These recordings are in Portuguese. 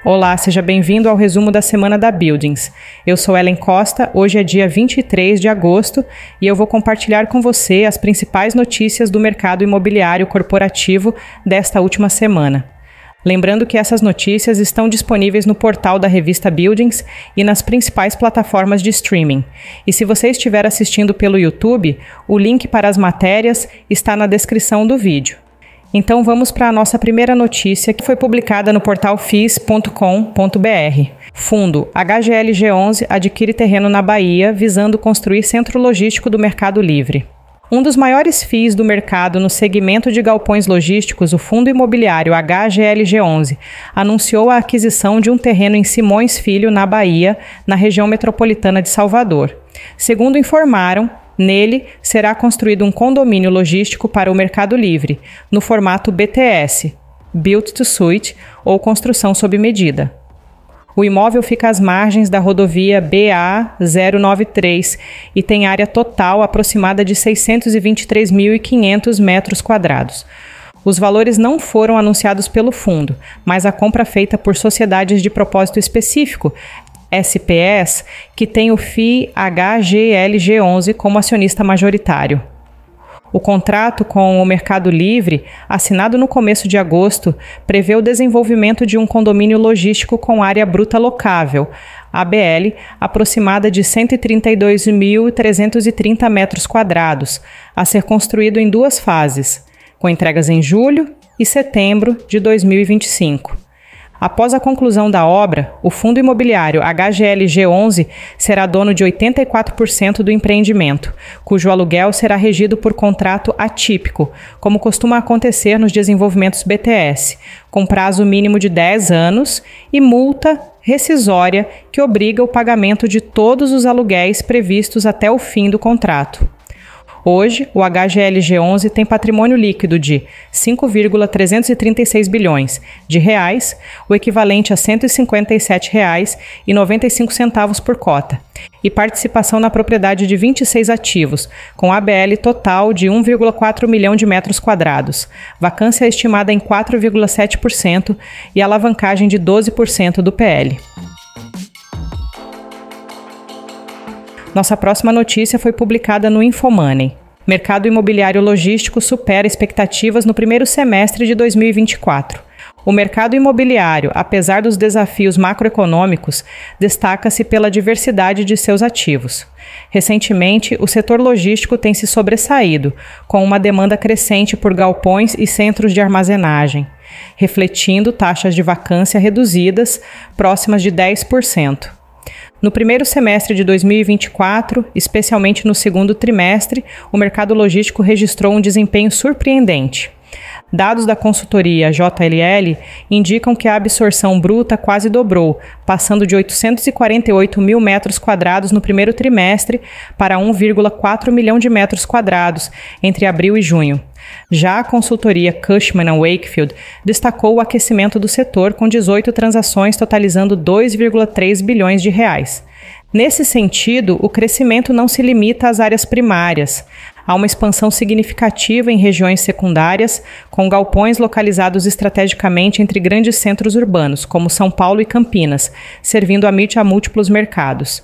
Olá, seja bem-vindo ao resumo da semana da Buildings. Eu sou Ellen Costa, hoje é dia 23 de agosto e eu vou compartilhar com você as principais notícias do mercado imobiliário corporativo desta última semana. Lembrando que essas notícias estão disponíveis no portal da revista Buildings e nas principais plataformas de streaming. E se você estiver assistindo pelo YouTube, o link para as matérias está na descrição do vídeo. Então vamos para a nossa primeira notícia, que foi publicada no portal FIIs.com.br. Fundo HGLG11 adquire terreno na Bahia, visando construir centro logístico do Mercado Livre. Um dos maiores FIIs do mercado no segmento de galpões logísticos, o fundo imobiliário HGLG11, anunciou a aquisição de um terreno em Simões Filho, na Bahia, na região metropolitana de Salvador. Segundo informaram, nele será construído um condomínio logístico para o Mercado Livre, no formato BTS, Built to Suit, ou construção sob medida. O imóvel fica às margens da rodovia BA-093 e tem área total aproximada de 623.500 metros quadrados. Os valores não foram anunciados pelo fundo, mas a compra feita por sociedades de propósito específico, SPS, que tem o FII HGLG11 como acionista majoritário. O contrato com o Mercado Livre, assinado no começo de agosto, prevê o desenvolvimento de um condomínio logístico com área bruta locável, ABL, aproximada de 132.330 metros quadrados, a ser construído em duas fases, com entregas em julho e setembro de 2025. Após a conclusão da obra, o fundo imobiliário HGLG11 será dono de 84% do empreendimento, cujo aluguel será regido por contrato atípico, como costuma acontecer nos desenvolvimentos BTS, com prazo mínimo de 10 anos e multa rescisória que obriga o pagamento de todos os aluguéis previstos até o fim do contrato. Hoje, o HGLG11 tem patrimônio líquido de 5,336 bilhões de reais, o equivalente a R$ 157,95 por cota, e participação na propriedade de 26 ativos, com ABL total de 1,4 milhão de metros quadrados, vacância estimada em 4,7% e alavancagem de 12% do PL. Nossa próxima notícia foi publicada no Infomoney. Mercado imobiliário logístico supera expectativas no primeiro semestre de 2024. O mercado imobiliário, apesar dos desafios macroeconômicos, destaca-se pela diversidade de seus ativos. Recentemente, o setor logístico tem se sobressaído, com uma demanda crescente por galpões e centros de armazenagem, refletindo taxas de vacância reduzidas, próximas de 10%. No primeiro semestre de 2024, especialmente no segundo trimestre, o mercado logístico registrou um desempenho surpreendente. Dados da consultoria JLL indicam que a absorção bruta quase dobrou, passando de 848 mil metros quadrados no primeiro trimestre para 1,4 milhão de metros quadrados entre abril e junho. Já a consultoria Cushman & Wakefield destacou o aquecimento do setor com 18 transações totalizando 2,3 bilhões de reais. Nesse sentido, o crescimento não se limita às áreas primárias. Há uma expansão significativa em regiões secundárias, com galpões localizados estrategicamente entre grandes centros urbanos, como São Paulo e Campinas, servindo a múltiplos mercados.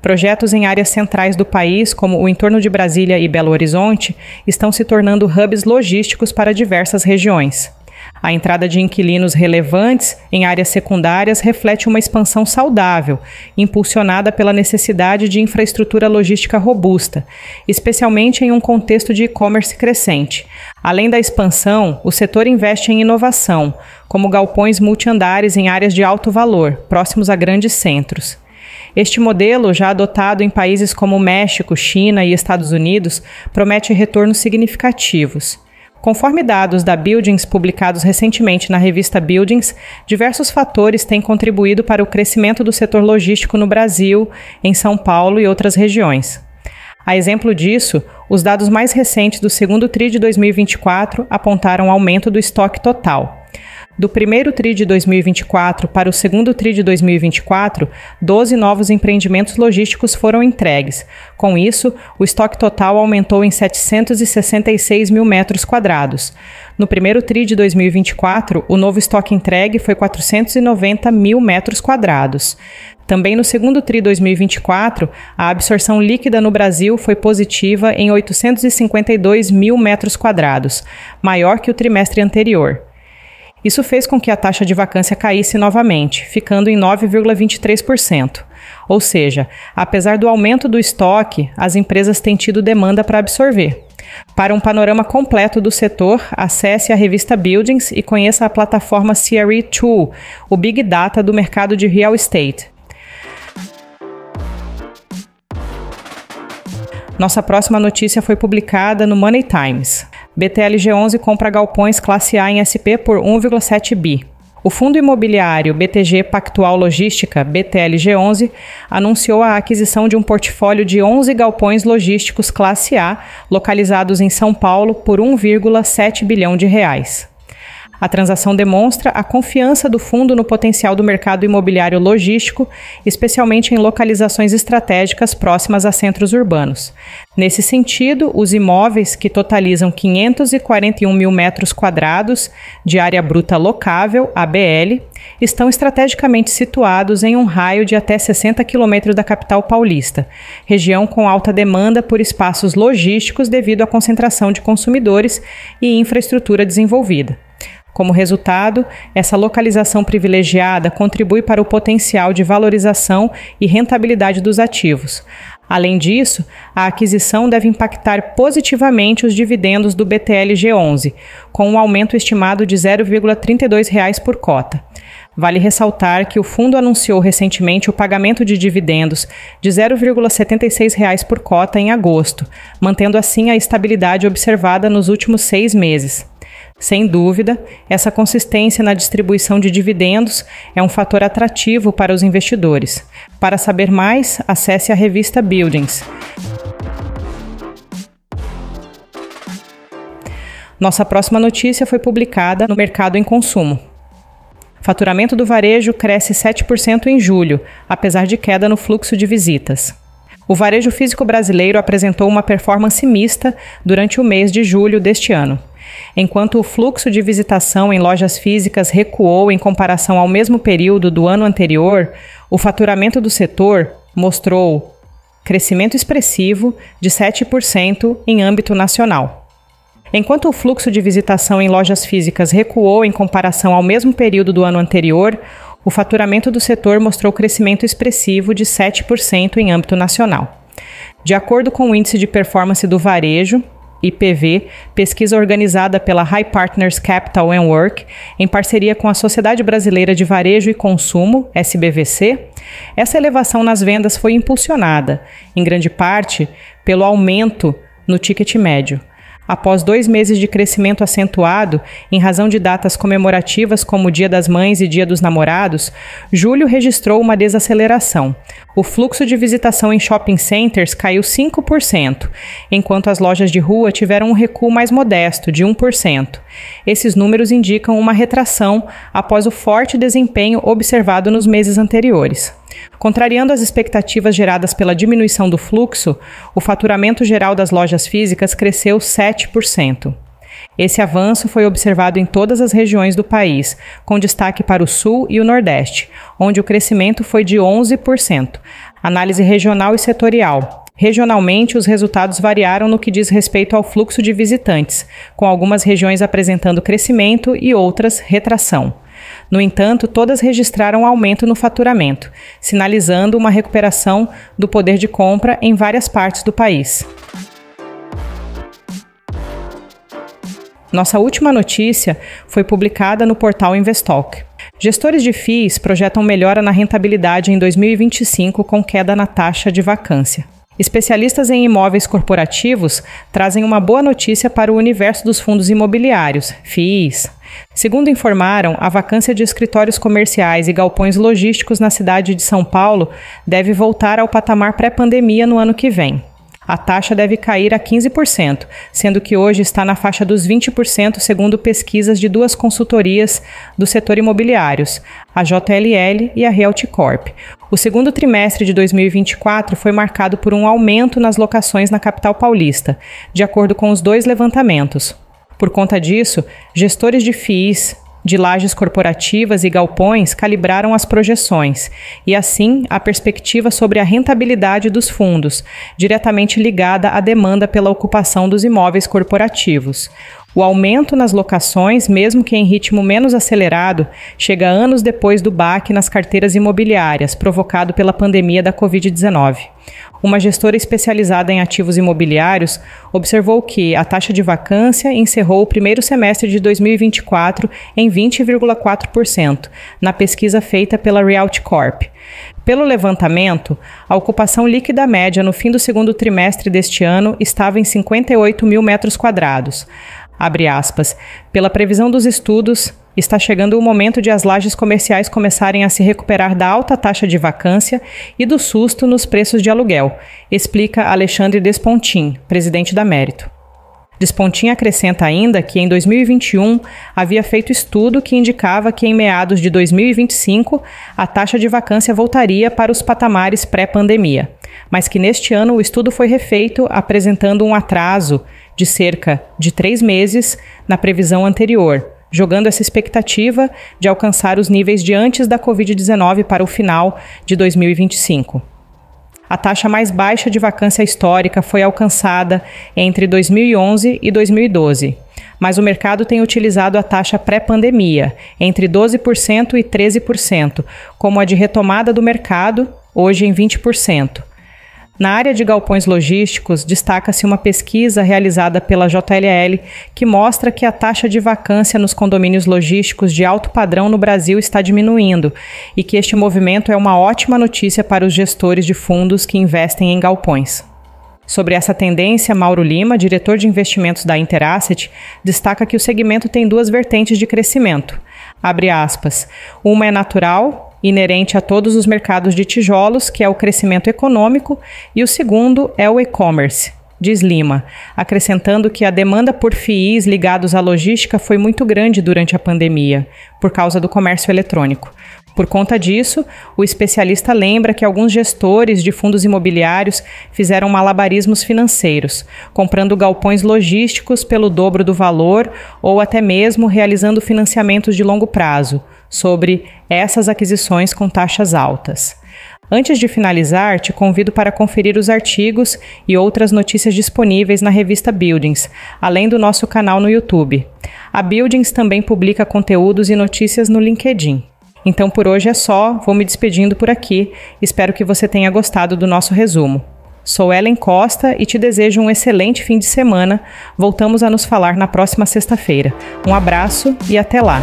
Projetos em áreas centrais do país, como o entorno de Brasília e Belo Horizonte, estão se tornando hubs logísticos para diversas regiões. A entrada de inquilinos relevantes em áreas secundárias reflete uma expansão saudável, impulsionada pela necessidade de infraestrutura logística robusta, especialmente em um contexto de e-commerce crescente. Além da expansão, o setor investe em inovação, como galpões multiandares em áreas de alto valor, próximos a grandes centros. Este modelo, já adotado em países como México, China e Estados Unidos, promete retornos significativos. Conforme dados da Buildings publicados recentemente na revista Buildings, diversos fatores têm contribuído para o crescimento do setor logístico no Brasil, em São Paulo e outras regiões. A exemplo disso, os dados mais recentes do segundo TRI de 2024 apontaram aumento do estoque total. Do primeiro TRI de 2024 para o segundo TRI de 2024, 12 novos empreendimentos logísticos foram entregues. Com isso, o estoque total aumentou em 766 mil metros quadrados. No primeiro TRI de 2024, o novo estoque entregue foi 490 mil metros quadrados. Também no segundo TRI 2024, a absorção líquida no Brasil foi positiva em 852 mil metros quadrados, maior que o trimestre anterior. Isso fez com que a taxa de vacância caísse novamente, ficando em 9,23%. Ou seja, apesar do aumento do estoque, as empresas têm tido demanda para absorver. Para um panorama completo do setor, acesse a revista Buildings e conheça a plataforma CRE Tool, o Big Data do mercado de real estate. Nossa próxima notícia foi publicada no Money Times. BTLG11 compra galpões classe A em SP por 1,7 bi. O fundo imobiliário BTG Pactual Logística, BTLG11, anunciou a aquisição de um portfólio de 11 galpões logísticos classe A, localizados em São Paulo, por 1,7 bilhão de reais. A transação demonstra a confiança do fundo no potencial do mercado imobiliário logístico, especialmente em localizações estratégicas próximas a centros urbanos. Nesse sentido, os imóveis, que totalizam 541 mil metros quadrados de área bruta locável, ABL, estão estrategicamente situados em um raio de até 60 quilômetros da capital paulista, região com alta demanda por espaços logísticos devido à concentração de consumidores e infraestrutura desenvolvida. Como resultado, essa localização privilegiada contribui para o potencial de valorização e rentabilidade dos ativos. Além disso, a aquisição deve impactar positivamente os dividendos do BTLG11, com um aumento estimado de R$ 0,32 por cota. Vale ressaltar que o fundo anunciou recentemente o pagamento de dividendos de R$ 0,76 por cota em agosto, mantendo assim a estabilidade observada nos últimos 6 meses. Sem dúvida, essa consistência na distribuição de dividendos é um fator atrativo para os investidores. Para saber mais, acesse a revista Buildings. Nossa próxima notícia foi publicada no Mercado em Consumo. Faturamento do varejo cresce 7% em julho, apesar de queda no fluxo de visitas. O varejo físico brasileiro apresentou uma performance mista durante o mês de julho deste ano. Enquanto o fluxo de visitação em lojas físicas recuou em comparação ao mesmo período do ano anterior, o faturamento do setor mostrou crescimento expressivo de 7% em âmbito nacional. Enquanto o fluxo de visitação em lojas físicas recuou em comparação ao mesmo período do ano anterior, o faturamento do setor mostrou crescimento expressivo de 7% em âmbito nacional. De acordo com o Índice de Performance do Varejo, IPV, pesquisa organizada pela High Partners Capital & Work, em parceria com a Sociedade Brasileira de Varejo e Consumo, SBVC, essa elevação nas vendas foi impulsionada, em grande parte, pelo aumento no ticket médio. Após 2 meses de crescimento acentuado, em razão de datas comemorativas como o Dia das Mães e Dia dos Namorados, julho registrou uma desaceleração. O fluxo de visitação em shopping centers caiu 5%, enquanto as lojas de rua tiveram um recuo mais modesto, de 1%. Esses números indicam uma retração após o forte desempenho observado nos meses anteriores. Contrariando as expectativas geradas pela diminuição do fluxo, o faturamento geral das lojas físicas cresceu 7%. Esse avanço foi observado em todas as regiões do país, com destaque para o Sul e o Nordeste, onde o crescimento foi de 11%. Análise regional e setorial. Regionalmente, os resultados variaram no que diz respeito ao fluxo de visitantes, com algumas regiões apresentando crescimento e outras retração. No entanto, todas registraram aumento no faturamento, sinalizando uma recuperação do poder de compra em várias partes do país. Nossa última notícia foi publicada no portal Investalk. Gestores de FIIs projetam melhora na rentabilidade em 2025 com queda na taxa de vacância. Especialistas em imóveis corporativos trazem uma boa notícia para o universo dos fundos imobiliários, FIIs. Segundo informaram, a vacância de escritórios comerciais e galpões logísticos na cidade de São Paulo deve voltar ao patamar pré-pandemia no ano que vem. A taxa deve cair a 15%, sendo que hoje está na faixa dos 20%, segundo pesquisas de duas consultorias do setor imobiliários, a JLL e a Realty Corp. O segundo trimestre de 2024 foi marcado por um aumento nas locações na capital paulista, de acordo com os dois levantamentos. Por conta disso, gestores de FIIs, de lajes corporativas e galpões calibraram as projeções e, assim, a perspectiva sobre a rentabilidade dos fundos, diretamente ligada à demanda pela ocupação dos imóveis corporativos. O aumento nas locações, mesmo que em ritmo menos acelerado, chega anos depois do baque nas carteiras imobiliárias, provocado pela pandemia da Covid-19. Uma gestora especializada em ativos imobiliários observou que a taxa de vacância encerrou o primeiro semestre de 2024 em 20,4%, na pesquisa feita pela Realty Corp. Pelo levantamento, a ocupação líquida média no fim do segundo trimestre deste ano estava em 58 mil metros quadrados. Abre aspas, pela previsão dos estudos, está chegando o momento de as lajes comerciais começarem a se recuperar da alta taxa de vacância e do susto nos preços de aluguel, explica Alexandre Despontin, presidente da Mérito. Despontin acrescenta ainda que em 2021 havia feito estudo que indicava que em meados de 2025 a taxa de vacância voltaria para os patamares pré-pandemia, mas que neste ano o estudo foi refeito apresentando um atraso de cerca de 3 meses na previsão anterior, jogando essa expectativa de alcançar os níveis de antes da Covid-19 para o final de 2025. A taxa mais baixa de vacância histórica foi alcançada entre 2011 e 2012, mas o mercado tem utilizado a taxa pré-pandemia, entre 12% e 13%, como a de retomada do mercado, hoje em 20%. Na área de galpões logísticos, destaca-se uma pesquisa realizada pela JLL que mostra que a taxa de vacância nos condomínios logísticos de alto padrão no Brasil está diminuindo e que este movimento é uma ótima notícia para os gestores de fundos que investem em galpões. Sobre essa tendência, Mauro Lima, diretor de investimentos da Interasset, destaca que o segmento tem duas vertentes de crescimento. Abre aspas, uma é natural, inerente a todos os mercados de tijolos, que é o crescimento econômico, e o segundo é o e-commerce, diz Lima, acrescentando que a demanda por FIIs ligados à logística foi muito grande durante a pandemia, por causa do comércio eletrônico. Por conta disso, o especialista lembra que alguns gestores de fundos imobiliários fizeram malabarismos financeiros, comprando galpões logísticos pelo dobro do valor ou até mesmo realizando financiamentos de longo prazo, sobre essas aquisições com taxas altas. Antes de finalizar, te convido para conferir os artigos e outras notícias disponíveis na revista Buildings, além do nosso canal no YouTube. A Buildings também publica conteúdos e notícias no LinkedIn. Então por hoje é só, vou me despedindo por aqui, espero que você tenha gostado do nosso resumo. Sou Ellen Costa e te desejo um excelente fim de semana, voltamos a nos falar na próxima sexta-feira. Um abraço e até lá!